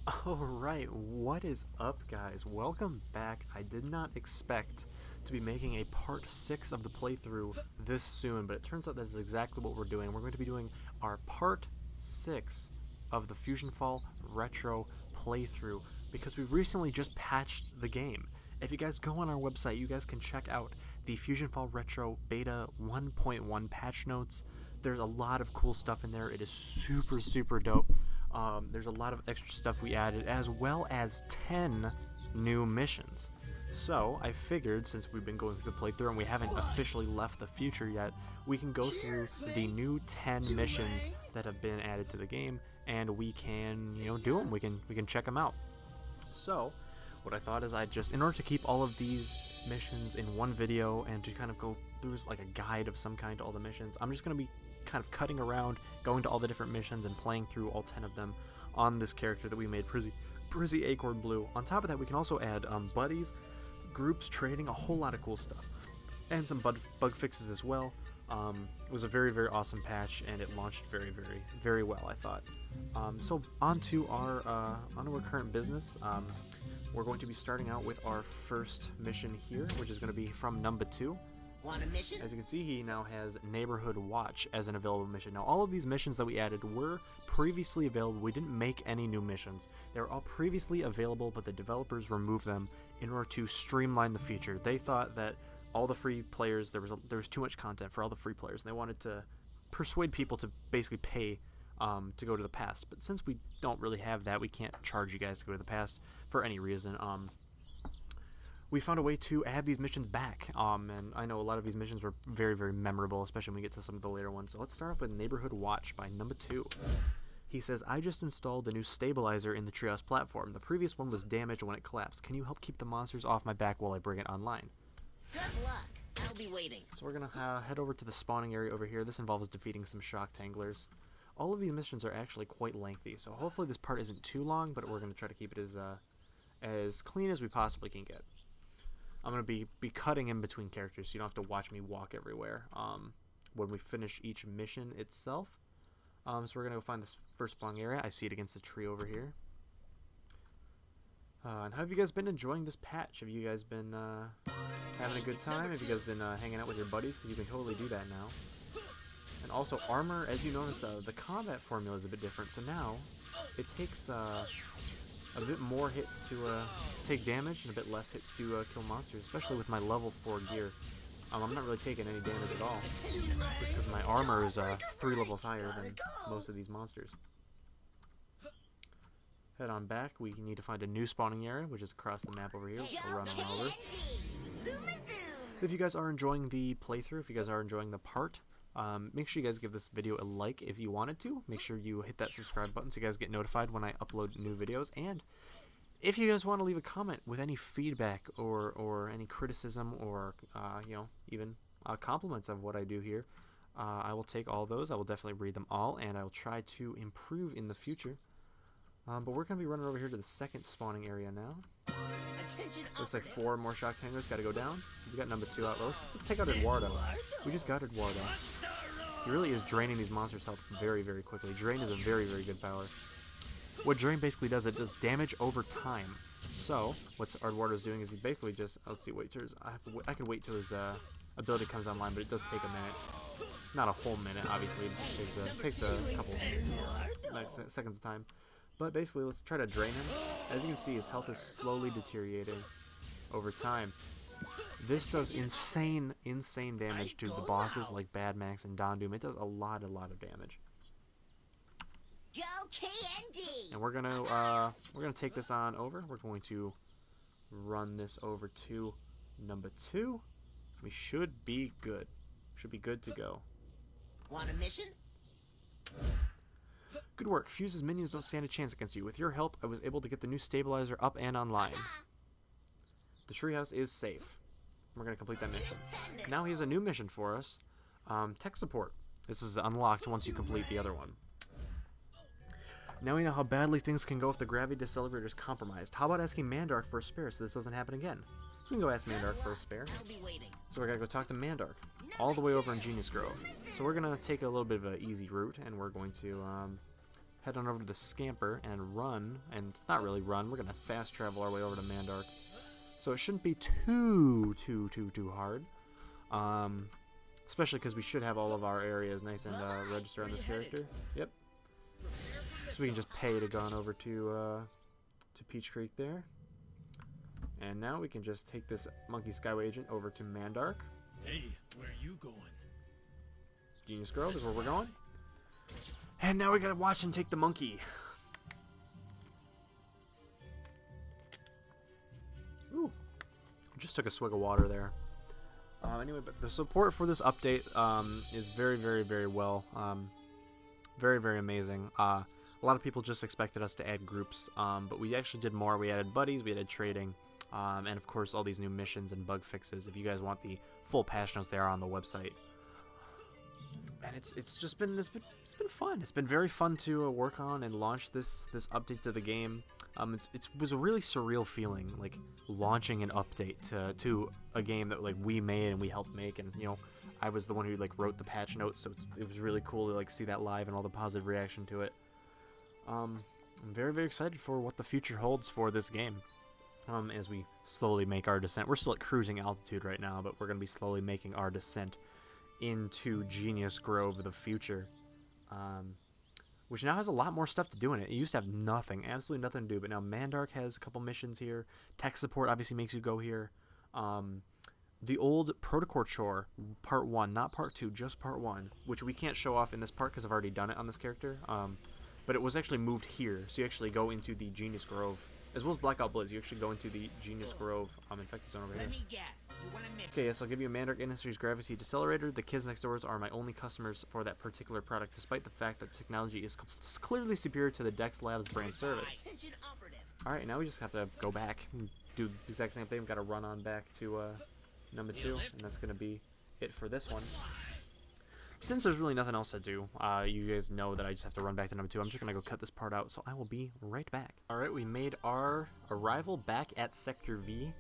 Alright, what is up guys? Welcome back. I did not expect to be making a part 6 of the playthrough this soon, but it turns out that's exactly what we're doing. We're going to be doing our part 6 of the FusionFall Retro playthrough because we recently just patched the game. If you guys go on our website, you guys can check out the FusionFall Retro Beta 1.1 patch notes. There's a lot of cool stuff in there. It is super dope. There's a lot of extra stuff we added, as well as 10 new missions. So I figured, since we've been going through the playthrough and we haven't officially left the future yet, we can go through the new 10 missions that have been added to the game, and we can, do them. We can check them out. So what I thought is in order to keep all of these missions in one video and to kind of go through like a guide of some kind to all the missions, I'm just going to be kind of cutting around, going to all the different missions and playing through all 10 of them on this character that we made, Prizzy Acorn Blue. On top of that, we can also add buddies, groups, trading, a whole lot of cool stuff, and some bug fixes as well. It was a very awesome patch, and it launched very well, I thought. So onto our current business. We're going to be starting out with our first mission here, which is going to be from number 2. Want a mission? As you can see, he now has Neighborhood Watch as an available mission. Now, all of these missions that we added were previously available. We didn't make any new missions. They were all previously available, but the developers removed them in order to streamline the feature. They thought that all the free players, there was too much content for all the free players, and they wanted to persuade people to basically pay to go to the past. But since we don't really have that, we can't charge you guys to go to the past for any reason. We found a way to add these missions back, and I know a lot of these missions were very memorable, especially when we get to some of the later ones. So let's start off with Neighborhood Watch by number 2. He says, I just installed a new stabilizer in the treehouse platform. The previous one was damaged when it collapsed. Can you help keep the monsters off my back while I bring it online? Good luck. I'll be waiting. So we're going to head over to the spawning area over here. This involves defeating some shock tanglers. All of these missions are actually quite lengthy, so hopefully this part isn't too long, but we're going to try to keep it as clean as we possibly can get. I'm going to be cutting in between characters, so you don't have to watch me walk everywhere when we finish each mission itself. So we're going to go find this first spawning area. I see it against the tree over here. And how have you guys been enjoying this patch? Have you guys been having a good time? Have you guys been hanging out with your buddies? Because you can totally do that now. And also armor, as you notice, the combat formula is a bit different. So now it takes a bit more hits to take damage and a bit less hits to kill monsters, especially with my level 4 gear. I'm not really taking any damage at all, just because my armor is 3 levels higher than most of these monsters. Head on back. We need to find a new spawning area, which is across the map over here. We'll run on over. If you guys are enjoying the playthrough, if you guys are enjoying the part, make sure you guys give this video a like if you wanted to. Make sure you hit that subscribe button so you guys get notified when I upload new videos. And if you guys want to leave a comment with any feedback or any criticism or even compliments of what I do here, I will take all those. I will definitely read them all, and I will try to improve in the future. But we're going to be running over here to the second spawning area now. Looks like 4 more shock tanglers got to go down. We got number 2 out. Let's take out Eduardo. We just got Eduardo. He really is draining these monsters' health very quickly. Drain is a very good power. What Drain basically does, it does damage over time. So what Eduardo's doing is he basically just, let's see, wait, I can wait till his ability comes online, but it does take a minute. Not a whole minute, obviously. It takes a couple seconds of time. But basically, let's try to drain him. As you can see, his health is slowly deteriorating over time. This does insane damage to the bosses like Bad Max and Don Doom. It does a lot of damage. Go KND. And we're gonna take this on over. We're going to run this over to number 2. We should be good. Should be good to go. Want a mission? Good work. Fuse's minions don't stand a chance against you. With your help, I was able to get the new stabilizer up and online. The treehouse is safe. We're going to complete that mission. Now he has a new mission for us. Tech support. This is unlocked once you complete the other one. Now we know how badly things can go if the gravity decelerator is compromised. How about asking Mandark for a spare so this doesn't happen again? So we can go ask Mandark for a spare. So we're going to go talk to Mandark. All the way over in Genius Grove. So we're going to take a little bit of an easy route, and we're going to head on over to the Scamper and run, and not really run, we're going to fast travel our way over to Mandark. So it shouldn't be too hard. Especially because we should have all of our areas nice and register on this character. Yep. So we can just pay to go on over to Peach Creek there. And now we can just take this Monkey Skyway agent over to Mandark. Hey, where are you going? Genius Grove is where we're going. And now we gotta watch and take the monkey. Ooh. Just took a swig of water there. Anyway, but the support for this update is very well. Very amazing. A lot of people just expected us to add groups, but we actually did more. We added buddies, we added trading, and of course all these new missions and bug fixes. If you guys want the full patch notes, they are on the website. And it's been fun. It's been very fun to work on and launch this update to the game. It was a really surreal feeling, like launching an update to a game that like we made and we helped make, and you know, I was the one who like wrote the patch notes, so it was really cool to like see that live and all the positive reaction to it. I'm very excited for what the future holds for this game. As we slowly make our descent. We're still at cruising altitude right now, but we're gonna be slowly making our descent into Genius Grove of the future, which now has a lot more stuff to do in it. It used to have nothing, absolutely nothing to do, but now Mandark has a couple missions here. Tech support obviously makes you go here. The old Protocor Chore, part 1, not part 2, just part 1, which we can't show off in this part because I've already done it on this character, but it was actually moved here, so you actually go into the Genius Grove, as well as Blackout Blizz. You actually go into the Genius Grove infected zone over here. Let me guess. You want a mission? Okay, yes, I'll give you a Mandark Industries Gravity Decelerator. The kids next doors are my only customers for that particular product, despite the fact that technology is clearly superior to the Dex Labs brand service. Attention operative. Alright, now we just have to go back and do the exact same thing. We've got to run on back to number 2, and that's going to be it for this one. Since there's really nothing else to do, you guys know that I just have to run back to number 2. I'm just going to go cut this part out, so I will be right back. Alright, we made our arrival back at Sector V.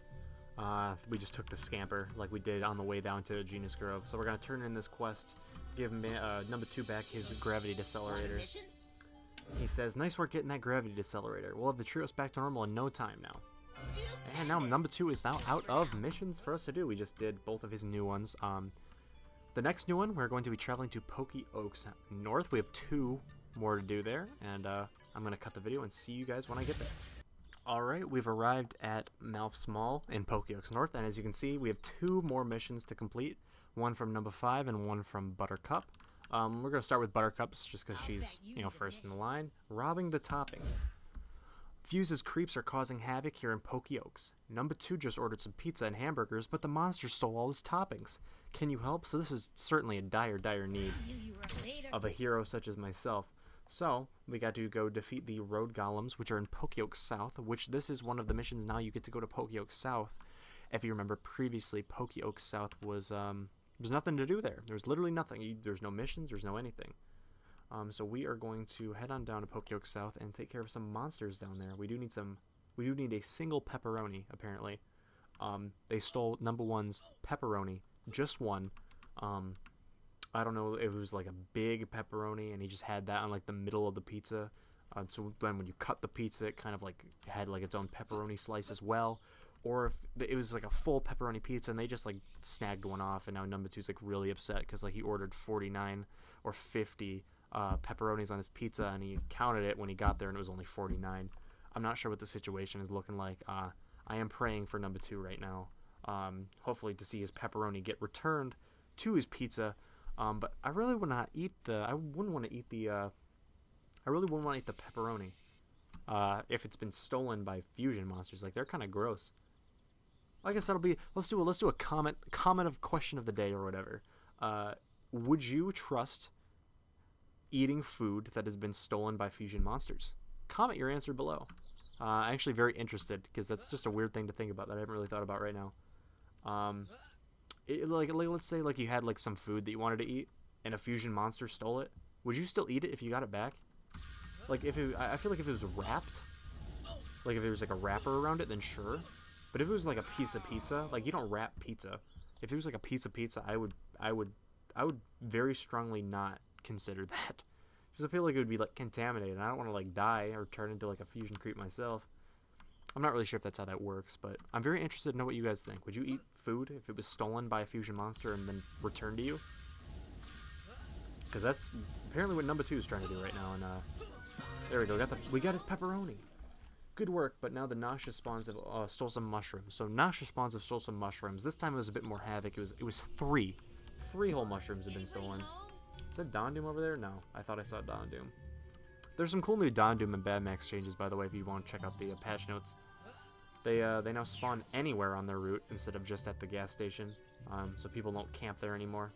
We just took the Scamper like we did on the way down to Genius Grove. So we're going to turn in this quest, give number 2 back his gravity decelerator. Mission? He says, nice work getting that gravity decelerator. We'll have the trios back to normal in no time now. And now number 2 is now out of missions for us to do. We just did both of his new ones. The next new one, we're going to be traveling to Pokey Oaks North. We have 2 more to do there, and I'm going to cut the video and see you guys when I get there. Alright, we've arrived at Malph's Mall in Pokey Oaks North, and as you can see, we have 2 more missions to complete. One from number 5 and one from Buttercup. We're going to start with Buttercup's just because she's, you know, first in the line. Robbing the toppings. Fuse's creeps are causing havoc here in Pokey Oaks. Number 2 just ordered some pizza and hamburgers, but the monster stole all his toppings. Can you help? So this is certainly a dire need of a hero such as myself. So, we got to go defeat the road golems, which are in Pokey Oaks South, which this is one of the missions now. You get to go to Pokey Oaks South. If you remember previously, Pokey Oaks South was, there's nothing to do there. There's literally nothing. There's no missions, there's no anything. So we are going to head on down to Pokey Oaks South and take care of some monsters down there. We do need a single pepperoni, apparently. They stole number 1's pepperoni, just one. I don't know if it was like a big pepperoni and he just had that on like the middle of the pizza. So then when you cut the pizza, it kind of like had like its own pepperoni slice as well. Or if it was like a full pepperoni pizza and they just like snagged one off, and now number 2's like really upset because like he ordered 49 or 50 pepperonis on his pizza, and he counted it when he got there and it was only 49. I'm not sure what the situation is looking like. I am praying for number 2 right now. Hopefully to see his pepperoni get returned to his pizza. But I really would not eat I wouldn't want to eat the pepperoni if it's been stolen by fusion monsters. Like, they're kind of gross. I guess that'll be, let's do a comment of question of the day or whatever. Would you trust eating food that has been stolen by fusion monsters? Comment your answer below. I'm actually very interested because that's just a weird thing to think about that I haven't really thought about right now. Like let's say like you had like some food that you wanted to eat and a fusion monster stole it. Would you still eat it if you got it back? Like I feel like if it was wrapped, like if there was like a wrapper around it, then sure. But if it was like a piece of pizza, like you don't wrap pizza. If it was like a piece of pizza, I would very strongly not consider that. Because I feel like it would be, like, contaminated. I don't want to, like, die or turn into, like, a fusion creep myself. I'm not really sure if that's how that works, but I'm very interested to know what you guys think. Would you eat food if it was stolen by a fusion monster and then returned to you? Because that's apparently what number 2 is trying to do right now. And there we go. We got his pepperoni. Good work. But now the nauseous spawns have stole some mushrooms. So nauseous spawns have stole some mushrooms. This time it was a bit more havoc. It was 3 whole mushrooms have been stolen. Is that Don Doom over there? No, I thought I saw Don Doom. There's some cool new Don Doom and Bad Max changes, by the way, if you want to check out the patch notes. They now spawn anywhere on their route instead of just at the gas station, so people don't camp there anymore.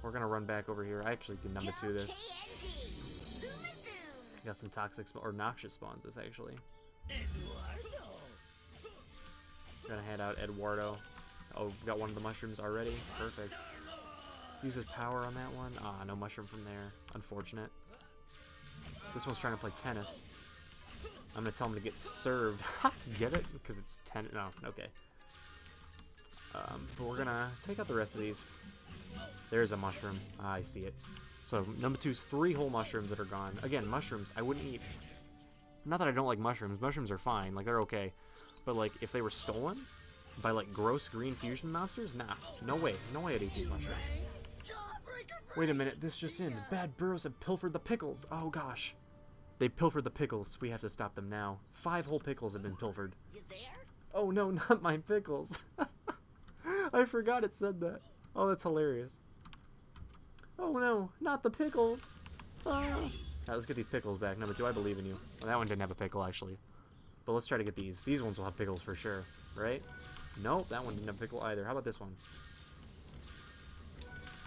We're gonna run back over here. I actually can number 2 this. Got some toxic or noxious spawns. This actually. Gonna head out Eduardo. Oh, we got one of the mushrooms already. Perfect. Uses power on that one. Ah, no mushroom from there. Unfortunate. This one's trying to play tennis. I'm gonna tell him to get served. Get it? Because it's tennis. No, okay. But we're gonna take out the rest of these. There's a mushroom. Ah, I see it. So number 2's 3 whole mushrooms that are gone. Again, mushrooms I wouldn't eat. Not that I don't like mushrooms. Mushrooms are fine. Like, they're okay. But, like, if they were stolen by, like, gross green fusion monsters, nah. No way. No way I'd eat these mushrooms. Wait a minute. This just in. The bad burros have pilfered the pickles. Oh, gosh. They pilfered the pickles. We have to stop them now. 5 whole pickles have been pilfered. You there? Oh, no, not my pickles. I forgot it said that. Oh, that's hilarious. Oh, no, not the pickles. Alright, let's get these pickles back. Number 2, I believe in you. Well, that one didn't have a pickle, actually. But let's try to get these. These ones will have pickles for sure, right? Nope, that one didn't have a pickle either. How about this one?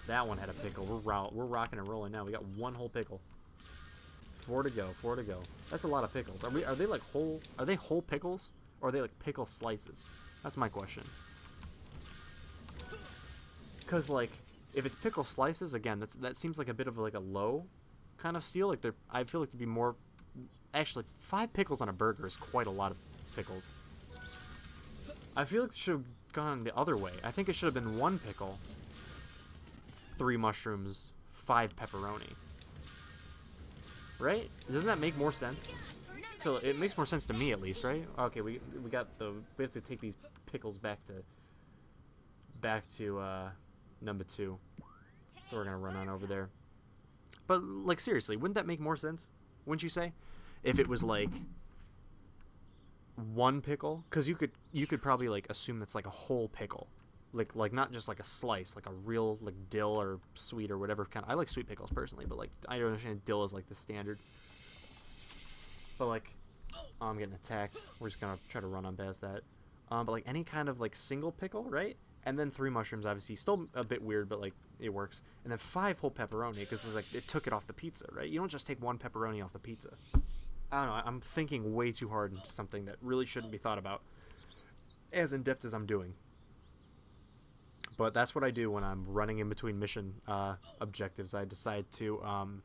That one had a pickle. We're rocking and rolling now. We got 1 whole pickle. 4 to go. 4 to go. That's a lot of pickles. Are they like whole? Are they whole pickles, or are they like pickle slices? That's my question. Because like, if it's pickle slices, again, that seems like a bit of like a low kind of steal. Like I feel like there'd be more. Actually, 5 pickles on a burger is quite a lot of pickles. I feel like it should have gone the other way. I think it should have been 1 pickle, 3 mushrooms, 5 pepperoni. Right? Doesn't that make more sense? So it makes more sense to me, at least, right? Okay, we have to take these pickles back to number 2. So we're gonna run on over there. But like seriously, wouldn't that make more sense? Wouldn't you say? If it was like 1 pickle, because you could probably like assume that's like a whole pickle, like not just like a slice, like a real like dill or sweet or whatever kind. I like sweet pickles personally, but like I understand dill is like the standard. But like, oh, I'm getting attacked. We're just gonna try to run on past that. But like any kind of like single pickle, right? And then 3 mushrooms, obviously, still a bit weird, but like it works. And then 5 whole pepperoni, because it's like it took it off the pizza, right? You don't just take 1 pepperoni off the pizza. I don't know. I'm thinking way too hard into something that really shouldn't be thought about, as in depth as I'm doing. But that's what I do when I'm running in between mission objectives. I decide to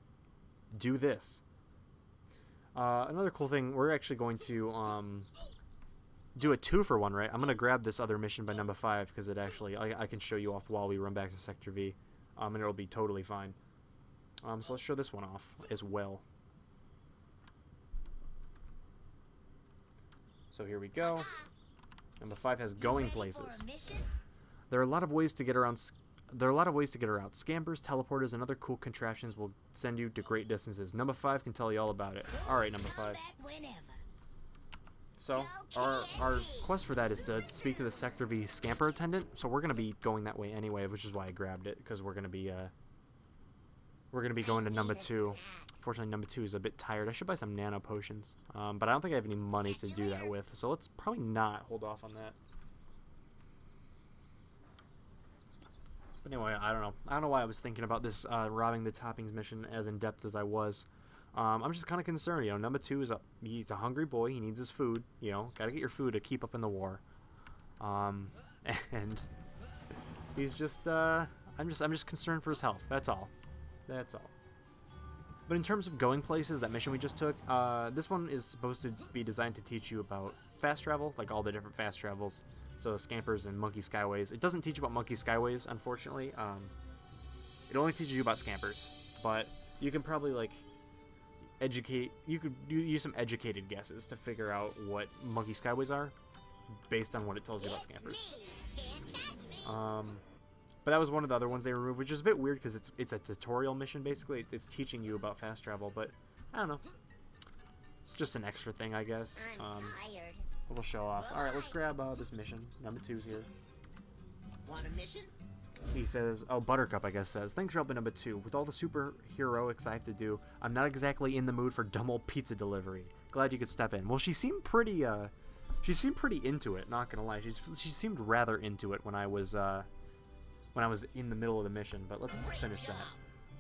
do this. Another cool thing, we're actually going to do a 2-for-1, right? I'm going to grab this other mission by number 5 because it actually, I can show you off while we run back to Sector V. And it'll be totally fine. So let's show this one off as well. So here we go. Number 5 has going places. There are a lot of ways to get around. Scampers, teleporters, and other cool contraptions will send you to great distances. Number 5 can tell you all about it. All right, number 5. So our quest for that is to speak to the Sector V scamper attendant. So we're gonna be going that way anyway, which is why I grabbed it, because we're gonna be going to number 2. Fortunately, number 2 is a bit tired. I should buy some nano potions, but I don't think I have any money to do that with. So let's probably not hold off on that. But anyway, I don't know. I don't know why I was thinking about this robbing the toppings mission as in depth as I was. I'm just kind of concerned. You know, number 2 is he's a hungry boy. He needs his food. You know, gotta get your food to keep up in the war. And he's just I'm just concerned for his health. That's all. That's all. But in terms of going places, that mission we just took, this one is supposed to be designed to teach you about fast travel, like all the different fast travels. So Scampers and Monkey Skyways. It doesn't teach you about Monkey Skyways, unfortunately. It only teaches you about Scampers. But you can probably like you could use some educated guesses to figure out what monkey skyways are based on what it tells you about scampers. But that was one of the other ones they removed, which is a bit weird because it's a tutorial mission basically. It's teaching you about fast travel, but I don't know. It's just an extra thing, I guess. Tired. We'll show off. All right, let's grab this mission. Number 2's here. Want a mission? He says, oh, Buttercup, I guess, says, thanks for helping number 2. With all the superheroics I have to do, I'm not exactly in the mood for dumb old pizza delivery. Glad you could step in. Well, she seemed pretty into it, not gonna lie. She seemed rather into it when I was in the middle of the mission, but let's finish that.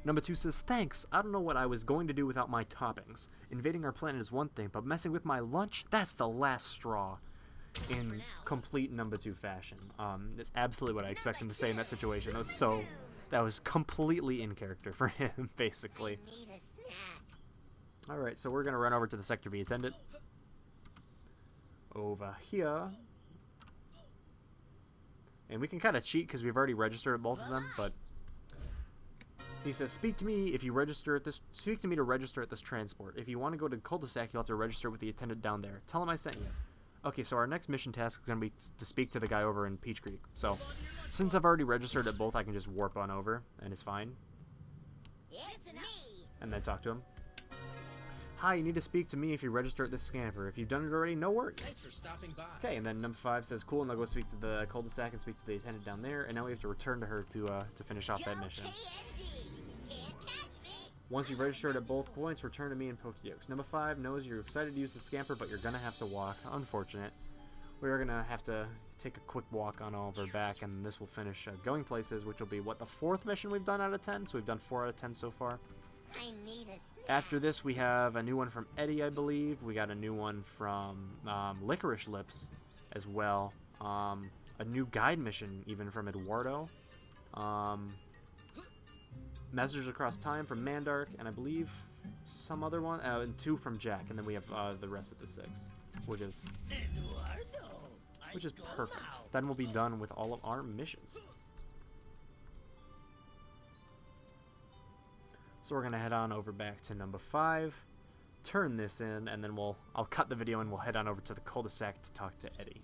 Number 2 says, thanks, I don't know what I was going to do without my toppings. Invading our planet is one thing, but messing with my lunch, that's the last straw. In complete number 2 fashion. That's absolutely what I expect him to say in that situation. That was completely in character for him, basically. Need a snack. Alright, so we're gonna run over to the Sector V attendant. Over here. And we can kind of cheat because we've already registered at both of them, but he says, speak to me to register at this transport. If you want to go to cul-de-sac, you'll have to register with the attendant down there. Tell him I sent you. Okay, so our next mission task is going to be to speak to the guy over in Peach Creek. So, since I've already registered at both, I can just warp on over, and it's fine. It's me. And then talk to him. Hi, you need to speak to me if you register at this scamper. If you've done it already, no worries. Thanks for stopping by. Okay, and then number 5 says, cool, and I'll go speak to the cul-de-sac and speak to the attendant down there, and now we have to return to her to finish off that mission. Can't catch me. Once you've registered at both points, return to me in Pokey Oaks. Number 5 knows you're excited to use the scamper, but you're going to have to walk. Unfortunate. We're going to have to take a quick walk on over back, and this will finish Going Places, which will be, what, the 4th mission we've done out of 10? So we've done 4 out of 10 so far. I need a snack. After this, we have a new one from Eddie, I believe. We got a new one from Licorice Lips as well. A new guide mission, even, from Eduardo. Messages Across Time from Mandark, and I believe some other one, and 2 from Jack, and then we have the rest of the 6, which is perfect. Then we'll be done with all of our missions. So we're gonna head on over back to number 5, turn this in, and then I'll cut the video and we'll head on over to the cul-de-sac to talk to Eddie.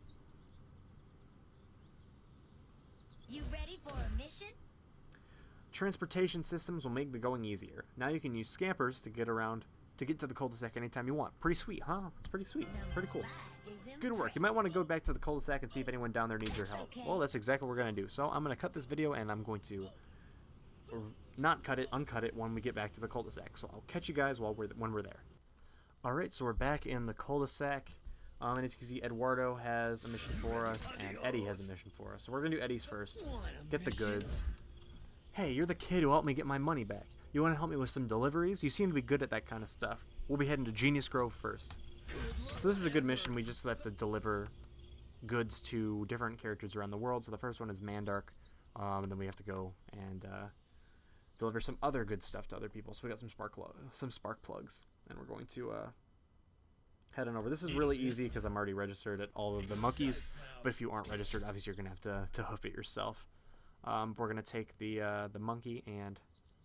You ready for a mission? Transportation systems will make the going easier. Now you can use scampers to get to the cul-de-sac anytime you want. Pretty sweet, huh? It's pretty sweet. Pretty cool. Good work. You might want to go back to the cul-de-sac and see if anyone down there needs your help. Well, that's exactly what we're going to do. So I'm going to cut this video and I'm going to not cut it, uncut it when we get back to the cul-de-sac. So I'll catch you guys when we're there. Alright, so we're back in the cul-de-sac. And as you can see, Eduardo has a mission for us and Eddie has a mission for us. So we're going to do Eddie's first. Get the goods. Hey, you're the kid who helped me get my money back. You want to help me with some deliveries? You seem to be good at that kind of stuff. We'll be heading to Genius Grove first. So this is a good mission. We just have to deliver goods to different characters around the world. So the first one is Mandark. And then we have to go and deliver some other good stuff to other people. So we got some spark plugs. And we're going to head on over. This is really easy because I'm already registered at all of the monkeys. But if you aren't registered, obviously you're going to have to hoof it yourself. We're going to take the monkey and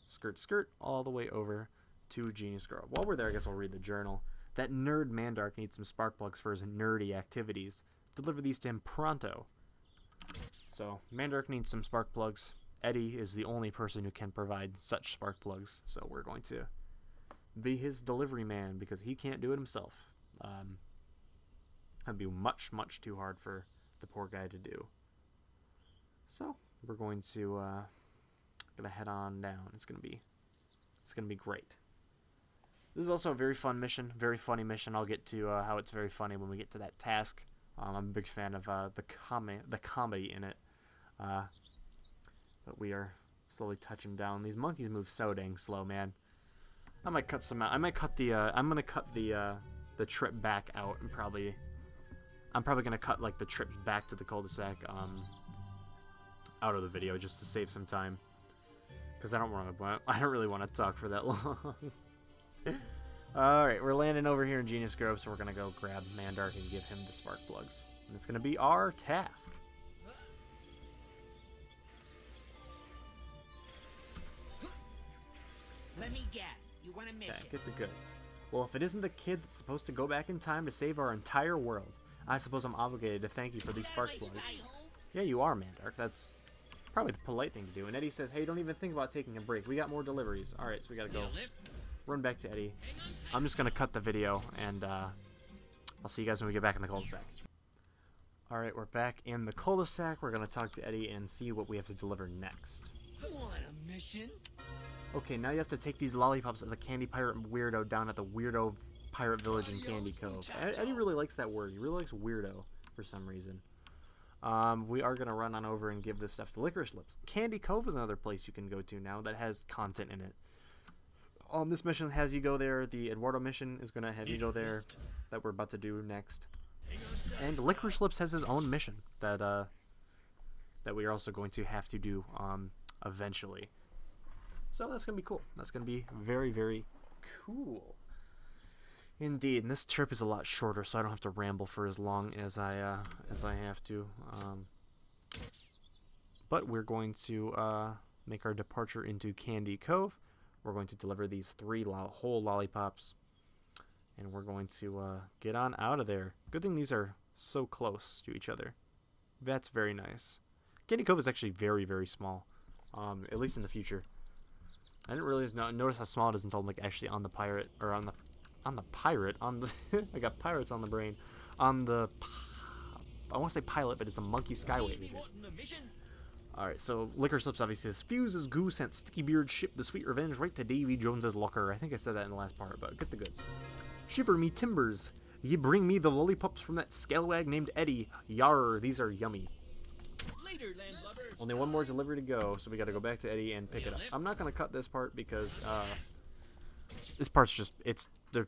skirt all the way over to Genius Grove. While we're there, I guess I'll read the journal. That nerd Mandark needs some spark plugs for his nerdy activities. Deliver these to him pronto. So, Mandark needs some spark plugs. Eddie is the only person who can provide such spark plugs. So we're going to be his delivery man because he can't do it himself. That'd be much, much too hard for the poor guy to do. So, we're going to head on down. It's gonna be great. This is also a very fun mission, very funny mission. I'll get to how it's very funny when we get to that task. I'm a big fan of the comedy in it. But we are slowly touching down. These monkeys move so dang slow, man. I might cut some out. I'm gonna cut the trip back out and I'm probably gonna cut like the trip back to the cul-de-sac out of the video just to save some time, because I don't really want to talk for that long. Alright, we're landing over here in Genius Grove, so we're gonna go grab Mandark and give him the spark plugs. And it's gonna be our task. Let me guess. You want a mission? Okay, get the goods. Well, if it isn't the kid that's supposed to go back in time to save our entire world, I suppose I'm obligated to thank you for these spark plugs. Yeah, you are, Mandark. That's probably the polite thing to do. And Eddie says, hey, don't even think about taking a break. We got more deliveries. Alright, so we gotta go run back to Eddie. I'm just gonna cut the video, and I'll see you guys when we get back in the cul-de-sac. Alright, we're back in the cul-de-sac. We're gonna talk to Eddie and see what we have to deliver next. Want a mission? Okay, now you have to take these lollipops of the Candy Pirate Weirdo down at the Weirdo Pirate Village in Candy Cove. Eddie really likes that word. He really likes weirdo for some reason. We are going to run on over and give this stuff to Licorice Lips. Candy Cove is another place you can go to now that has content in it. This mission has you go there. The Eduardo mission is going to have you go there, that we're about to do next. And Licorice Lips has his own mission that that we are also going to have to do eventually. So that's going to be cool. That's going to be very, very cool. Indeed, and this trip is a lot shorter, so I don't have to ramble for as long as I have to. But we're going to make our departure into Candy Cove. We're going to deliver these 3 whole lollipops, and we're going to get on out of there. Good thing these are so close to each other. That's very nice. Candy Cove is actually very, very small, at least in the future. I didn't really notice how small it is until I'm like actually on the pirate, or on the I got pirates on the brain, on the I want to say pilot, but it's a monkey skyway agent. Alright, so Licorice Lips obviously says, Fuse's goose sent Sticky Beard's ship the Sweet Revenge right to Davy Jones's locker. I think I said that in the last part, but get the goods. Shiver me timbers, ye bring me the lollipops from that scalawag named Eddie. Yar, these are yummy. Later, landlubber. Only one more delivery to go, so we gotta go back to Eddie and pick it up. I'm not gonna cut this part because this part's just, they're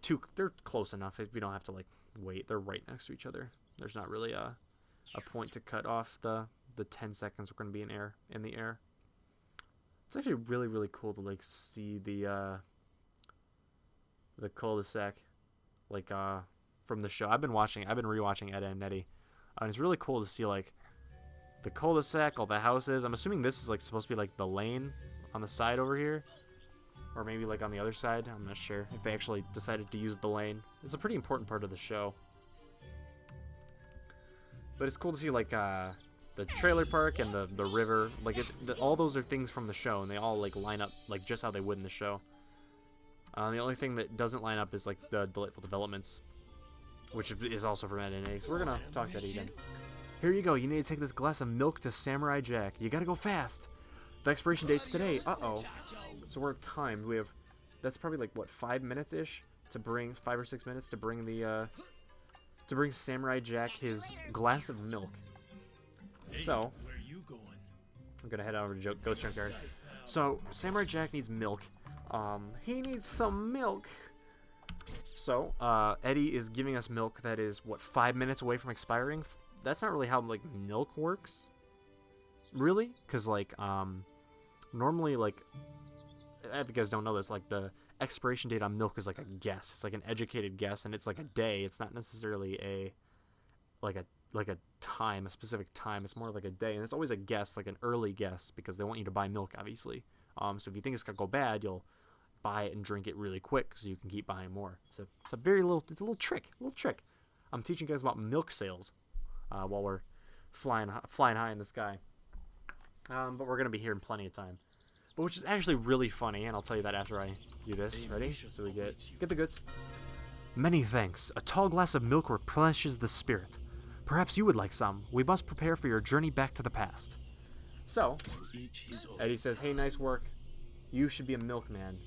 close enough. We don't have to like wait. They're right next to each other. There's not really a point to cut off the 10 seconds we're gonna be in the air. It's actually really, really cool to like see the cul-de-sac like from the show. I've been rewatching Ed and Eddie, and it's really cool to see like the cul-de-sac, all the houses. I'm assuming this is like supposed to be like the lane on the side over here, or maybe like on the other side. I'm not sure if they actually decided to use the lane. It's a pretty important part of the show, but it's cool to see like the trailer park and the river. Like all those are things from the show, and they all like line up like just how they would in the show. The only thing that doesn't line up is like the Delightful Developments, which is also from Ed and Eddie. So we're gonna talk to Eddie again. Here you go. You need to take this glass of milk to Samurai Jack. You gotta go fast. The expiration date's today. Uh-oh. So we're timed. We have, that's probably like what, 5 minutes ish to bring, 5 or 6 minutes to bring the to bring Samurai Jack his glass of milk. So Where you going? I'm gonna head over to Goat Junkyard. So Samurai Jack needs milk. He needs some milk. So Eddie is giving us milk that is what, 5 minutes away from expiring. That's not really how like milk works, really, because like normally, like, if you guys don't know this, like the expiration date on milk is like a guess. It's like an educated guess, and it's like a day. It's not necessarily a time, a specific time. It's more like a day, and it's always a guess, like an early guess, because they want you to buy milk, obviously. So if you think it's gonna go bad, you'll buy it and drink it really quick, so you can keep buying more. It's a little trick. I'm teaching you guys about milk sales while we're flying high in the sky. But we're gonna be here in plenty of time. But which is actually really funny, and I'll tell you that after I do this. Ready? So we get the goods. Many thanks. A tall glass of milk replenishes the spirit. Perhaps you would like some. We must prepare for your journey back to the past. So, Eddie says, hey, nice work. You should be a milkman.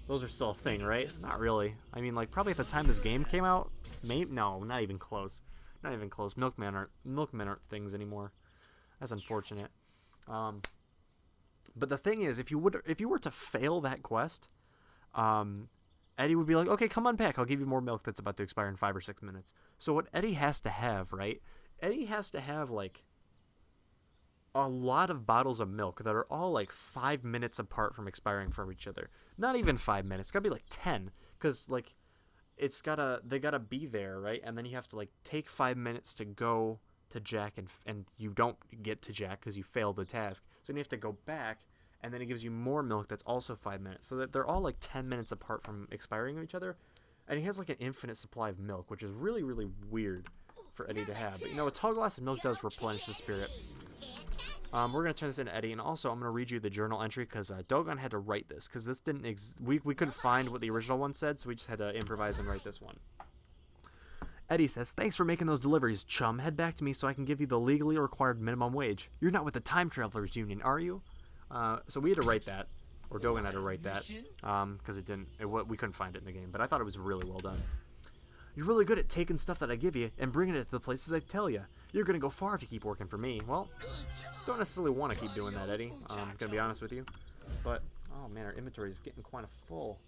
Those are still a thing, right? Not really. I mean, like, probably at the time this game came out, maybe, no, not even close. Not even close. Milkmen aren't things anymore. That's unfortunate. But the thing is, if you were to fail that quest, Eddie would be like, okay, come on back. I'll give you more milk that's about to expire in 5 or 6 minutes. So what Eddie has to have, right? Eddie has to have, like, a lot of bottles of milk that are all, like, 5 minutes apart from expiring from each other. Not even 5 minutes. It's got to be, like, 10. Because, like, they gotta be there, right? And then you have to, like, take 5 minutes to go to Jack, and you don't get to Jack because you failed the task. So then you have to go back and then it gives you more milk that's also 5 minutes. So that they're all like 10 minutes apart from expiring of each other. And he has like an infinite supply of milk, which is really, really weird for Eddie to have. But you know, a tall glass of milk does replenish the spirit. We're going to turn this into Eddie, and also I'm going to read you the journal entry because Dogon had to write this because this didn't we couldn't find what the original one said, so we just had to improvise and write this one. Eddie says, "Thanks for making those deliveries, chum. Head back to me so I can give you the legally required minimum wage. You're not with the Time Travelers Union, are you?" So we had to write that, or Dogon had to write that, because we couldn't find it in the game, but I thought it was really well done. "You're really good at taking stuff that I give you and bringing it to the places I tell you. You're going to go far if you keep working for me." Well, don't necessarily want to keep doing that, Eddie. I'm going to be honest with you. But, oh man, our inventory is getting kind of full.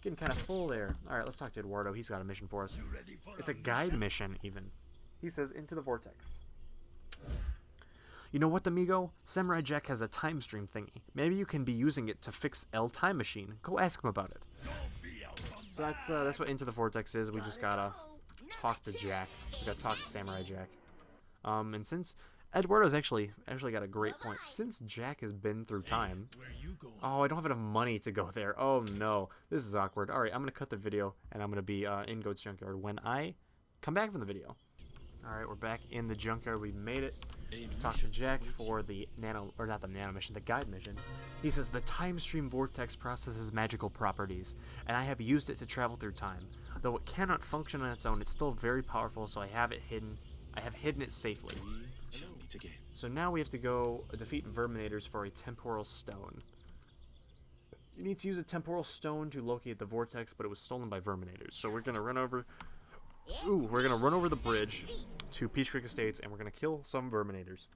Getting kind of full there. Alright, let's talk to Eduardo. He's got a mission for us. It's a guide mission, even. He says, "Into the vortex." "You know what, amigo? Samurai Jack has a time stream thingy. Maybe you can be using it to fix El Time Machine. Go ask him about it." So that's what Into the Vortex is. We just gotta talk to Jack. We gotta talk to Samurai Jack. And since Eduardo's actually got a great point. Since Jack has been through time. Oh, I don't have enough money to go there. Oh no, this is awkward. All right, I'm gonna cut the video and I'm gonna be in Goat's Junkyard when I come back from the video. All right, we're back in the junkyard. We made it. Talk to Jack for the the guide mission. He says, "The time stream vortex processes magical properties, and I have used it to travel through time. Though it cannot function on its own, it's still very powerful, so I have hidden it safely." So now we have to go defeat Verminators for a temporal stone. You need to use a temporal stone to locate the vortex, but it was stolen by Verminators. So we're gonna run over. We're gonna run over the bridge to Peach Creek Estates, and we're gonna kill some Verminators.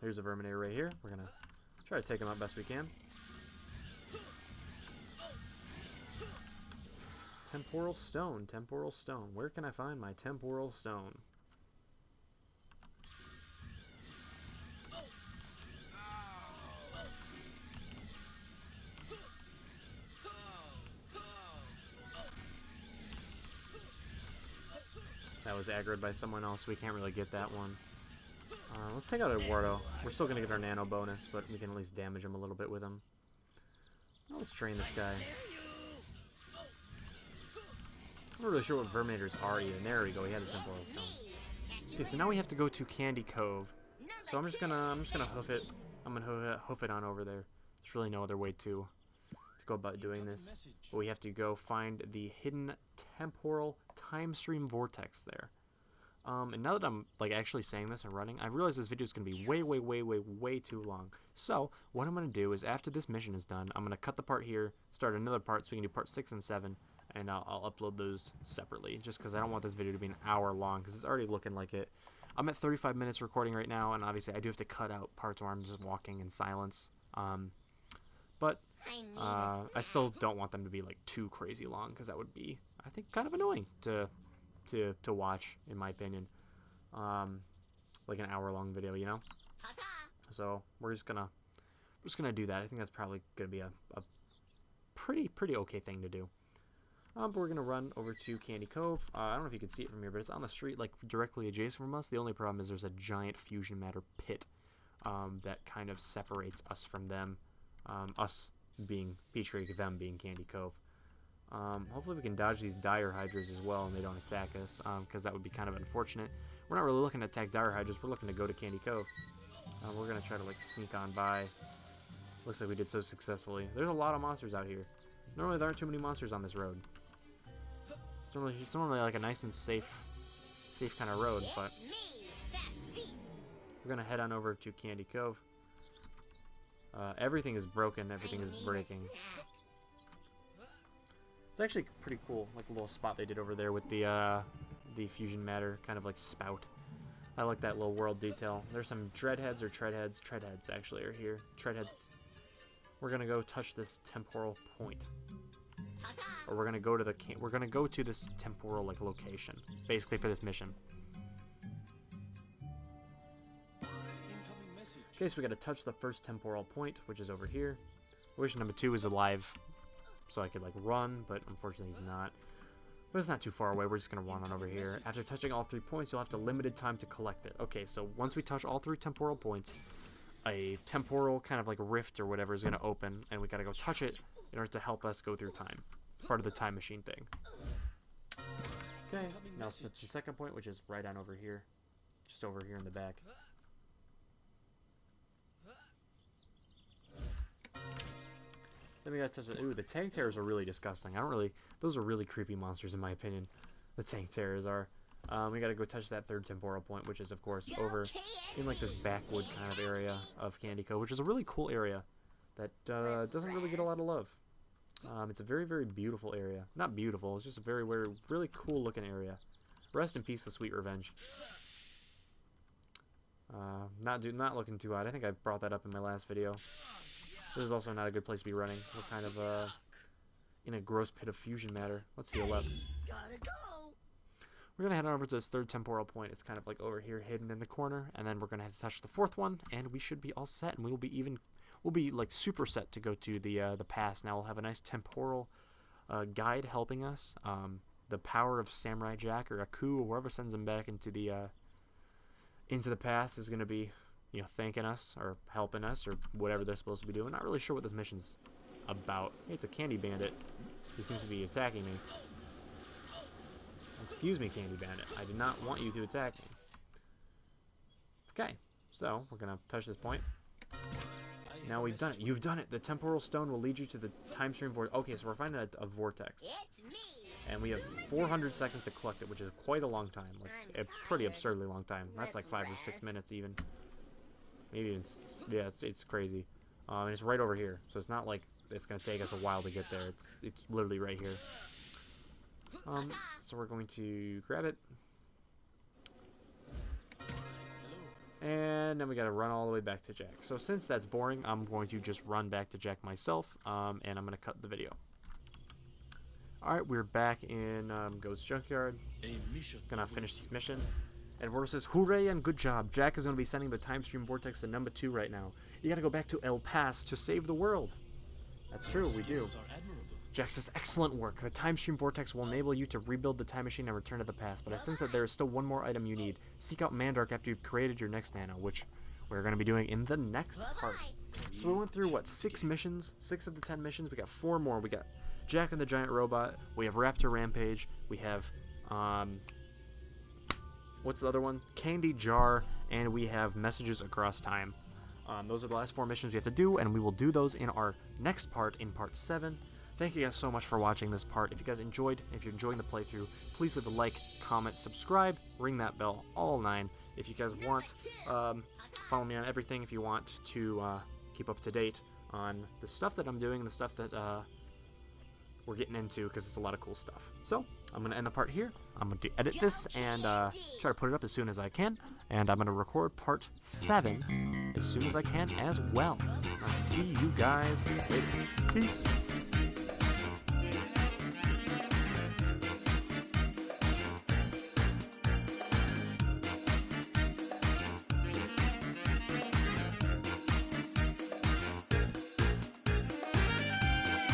Here's a Verminator right here. We're gonna try to take him out best we can. Temporal stone, temporal stone. Where can I find my temporal stone? That was aggroed by someone else. We can't really get that one. Let's take out Eduardo. We're still going to get our nano bonus, but we can at least damage him a little bit with him. Let's train this guy. I'm not really sure what Verminators are even. There we go. He has a temporal stone. Okay, so now we have to go to Candy Cove. So I'm just gonna hoof it. I'm gonna hoof it on over there. There's really no other way to go about doing this. But we have to go find the hidden temporal time stream vortex there. And now that I'm like actually saying this and running, I realize this video is gonna be way too long. So what I'm gonna do is after this mission is done, I'm gonna cut the part here, start another part so we can do part 6 and 7. And I'll upload those separately, just because I don't want this video to be an hour long, because it's already looking like it. I'm at 35 minutes recording right now, and obviously I do have to cut out parts where I'm just walking in silence. But I still don't want them to be like too crazy long, because that would be, I think, kind of annoying to watch, in my opinion. Like an hour-long video, you know. So we're just gonna do that. I think that's probably gonna be a pretty okay thing to do. But we're going to run over to Candy Cove. I don't know if you can see it from here, but it's on the street, like, directly adjacent from us. The only problem is there's a giant fusion matter pit that kind of separates us from them. Us being Peach Creek, them being Candy Cove. Hopefully we can dodge these dire hydras as well and they don't attack us, because that would be kind of unfortunate. We're not really looking to attack dire hydras. We're looking to go to Candy Cove. We're going to try to, like, sneak on by. Looks like we did so successfully. There's a lot of monsters out here. Normally there aren't too many monsters on this road. It's normally like a nice and safe kind of road, but we're gonna head on over to Candy Cove. Everything is broken, everything is breaking. It's actually pretty cool, like a little spot they did over there with the fusion matter kind of like spout. I like that little world detail. There's some dreadheads or treadheads. Treadheads actually are here. Treadheads. We're gonna go touch this temporal point. Or we're gonna go to this temporal like location, basically for this mission. Okay, so we gotta touch the first temporal point, which is over here. I wish number 2 was alive so I could like run, but unfortunately he's not. But it's not too far away. We're just going to run on over here. After touching all 3 points, you'll have to limited time to collect it. Okay, so once we touch all 3 temporal points, a temporal kind of like rift or whatever is going to open, and we got to go touch it in order to help us go through time. It's part of the time machine thing. Okay, now touch the second point, which is right on over here. Just over here in the back. Then we gotta touch it. Ooh, the tank terrors are really disgusting. Those are really creepy monsters in my opinion. The tank terrors are. We gotta go touch that 3rd temporal point, which is of course over in like this backwood kind of area of Candy Cove, which is a really cool area that doesn't really get a lot of love. It's a very, very beautiful area. Not beautiful, it's just a very, very, really cool looking area. Rest in peace, the Sweet Revenge. Not looking too hot. I think I brought that up in my last video. This is also not a good place to be running. We're kind of in a gross pit of fusion matter. Let's heal up. Gotta go. We're gonna head on over to this 3rd temporal point. It's kind of like over here, hidden in the corner, and then we're gonna have to touch the 4th one, and we should be all set. And we'll be like super set to go to the past. Now we'll have a nice temporal guide helping us. The power of Samurai Jack or Aku or whoever sends him back into the past is gonna be, you know, thanking us or helping us or whatever they're supposed to be doing. Not really sure what this mission's about. Hey, it's a candy bandit. He seems to be attacking me. Excuse me, candy bandit. I did not want you to attack me. Okay, so we're gonna touch this point. Now we've done it. You've done it. The temporal stone will lead you to the time stream vortex. Okay, so we're finding a vortex. It's me. And we have 400 seconds to collect it, which is quite a long time. Like, a pretty absurdly long time. That's like 5 or 6 minutes even. Maybe even, yeah, it's crazy. And it's right over here, so it's not like it's gonna take us a while to get there. It's literally right here. So we're going to grab it, and then we gotta run all the way back to Jack. So since that's boring, I'm going to just run back to Jack myself, and I'm gonna cut the video. All right, we're back in Goat's Junkyard. Gonna finish this mission. And Edward says, "Hooray and good job. Jack is going to be sending the time stream vortex to number 2 right now. You got to go back to El Pas to save the world." That's true, we do. Jack says, "Excellent work. The time stream vortex will enable you to rebuild the time machine and return to the past. But I sense that there is still one more item you need. Seek out Mandark after you've created your next nano," which we're going to be doing in the next part. So we went through, what, 6 missions? 6 of the 10 missions. We got 4 more. We got Jack and the Giant Robot. We have Raptor Rampage. We have, what's the other one? Candy Jar, and we have Messages Across Time. Those are the last 4 missions we have to do, and we will do those in our next part, in part 7. Thank you guys so much for watching this part. If you guys enjoyed, if you're enjoying the playthrough, please leave a like, comment, subscribe, ring that bell, all 9. If you guys want, follow me on everything if you want to keep up to date on the stuff that I'm doing, the stuff that we're getting into, because it's a lot of cool stuff. So I'm going to end the part here. I'm going to edit this and try to put it up as soon as I can. And I'm going to record part 7 as soon as I can as well. I'll see you guys later. Peace.